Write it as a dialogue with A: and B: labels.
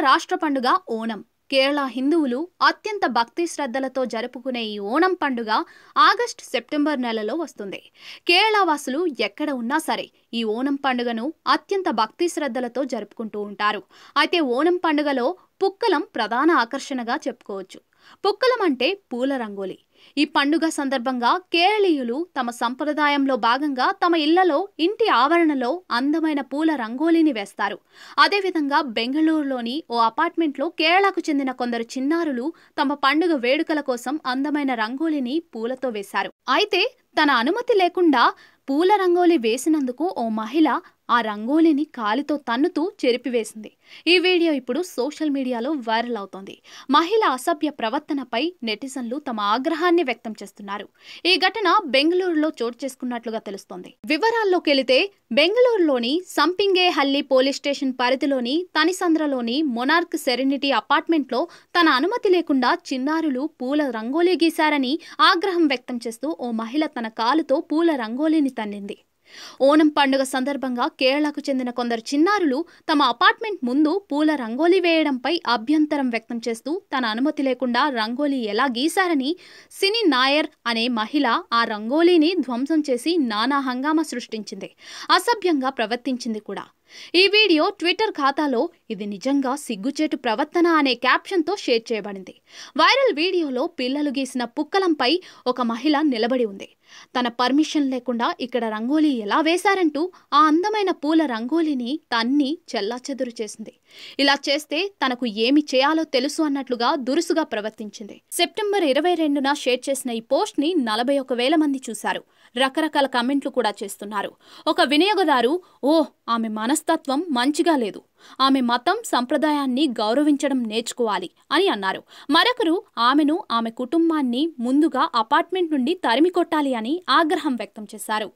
A: రాష్ట్ర పండుగ ఓణం. కేరళ హిందువులు అత్యంత భక్తి శ్రద్ధలతో జరుపుకునే ఈ ఓణం పండుగ ఆగస్టు సెప్టెంబర్ నెలలో వస్తుంది. కేరళ వాసులు ఎక్కడ ఉన్నా సరే ఈ ఓణం పండుగను అత్యంత భక్తి శ్రద్ధలతో జరుపుకుంటూ ఉంటారు. అయితే ఓణం పండుగలో పుక్కలం ప్రధాన ఆకర్షణగా చెప్పుకోవచ్చు. పుక్కలం అంటే పూల రంగోలి. ఈ పండుగ సందర్భంగా కేరళీయులు తమ సంప్రదాయంలో భాగంగా తమ ఇళ్లలో ఇంటి ఆవరణలో అందమైన పూల రంగోలీని వేస్తారు. అదేవిధంగా బెంగళూరులోని ఓ అపార్ట్మెంట్లో కేరళకు చెందిన కొందరు చిన్నారులు తమ పండుగ వేడుకల కోసం అందమైన రంగోలీని పూలతో వేశారు. అయితే తన అనుమతి లేకుండా పూల రంగోలి వేసినందుకు ఓ మహిళ ఆ రంగోలిని కాలితో తన్నుతూ చెరిపివేసింది. ఈ వీడియో ఇప్పుడు సోషల్ మీడియాలో వైరల్ అవుతోంది. మహిళ అసభ్య ప్రవర్తనపై నెటిజన్లు తమ ఆగ్రహాన్ని వ్యక్తం చేస్తున్నారు. ఈ ఘటన బెంగళూరులో చోటు చేసుకున్నట్లుగా తెలుస్తోంది. వివరాల్లోకి వెళితే బెంగళూరులోని సంపింగేహల్లి పోలీస్ స్టేషన్ పరిధిలోని తనిసంద్రలోని మొనార్క్ సెరెనిటీ అపార్ట్మెంట్లో తన అనుమతి లేకుండా చిన్నారులు పూల రంగోలీ గీశారని ఆగ్రహం వ్యక్తం చేస్తూ ఓ మహిళ తన కాలుతో పూల రంగోలీని తన్నింది. ఓణం పండుగ సందర్భంగా కేరళకు చెందిన కొందరు చిన్నారులు తమ అపార్ట్మెంట్ ముందు పూల రంగోలీ వేయడంపై అభ్యంతరం వ్యక్తం చేస్తూ తన అనుమతి లేకుండా రంగోలీ ఎలా గీశారని సినీ నాయర్ అనే మహిళ ఆ రంగోలీని ధ్వంసం చేసి నానా హంగామా సృష్టించింది. అసభ్యంగా ప్రవర్తించింది కూడా. ఈ వీడియో ట్విట్టర్ ఖాతాలో "ఇది నిజంగా సిగ్గుచేటు ప్రవర్తన" అనే క్యాప్షన్తో షేర్ చేయబడింది. వైరల్ వీడియోలో పిల్లలు గీసిన పుక్కలంపై ఒక మహిళ నిలబడి ఉంది. తన పర్మిషన్ లేకుండా ఇక్కడ రంగోలీ ఎలా వేశారంటూ ఆ అందమైన పూల రంగోలీని తన్ని చెల్లాచెదురు చేసింది. ఇలా చేస్తే తనకు ఏమి చేయాలో తెలుసు అన్నట్లుగా దురుసుగా ప్రవర్తించింది. సెప్టెంబర్ 22న షేర్ చేసిన ఈ పోస్ట్ ని 41,000 మంది చూశారు. రకరకాల కమెంట్లు కూడా చేస్తున్నారు. ఒక వినియోగదారు ఆమె మనస్తత్వం మంచిగా లేదు, ఆమె మతం సంప్రదాయాన్ని గౌరవించడం నేర్చుకోవాలి అని అన్నారు. మరొకరు ఆమెను ఆమె కుటుంబాన్ని ముందుగా అపార్ట్మెంట్ నుండి తరిమి కొట్టాలి అని ఆగ్రహం వ్యక్తం చేశారు.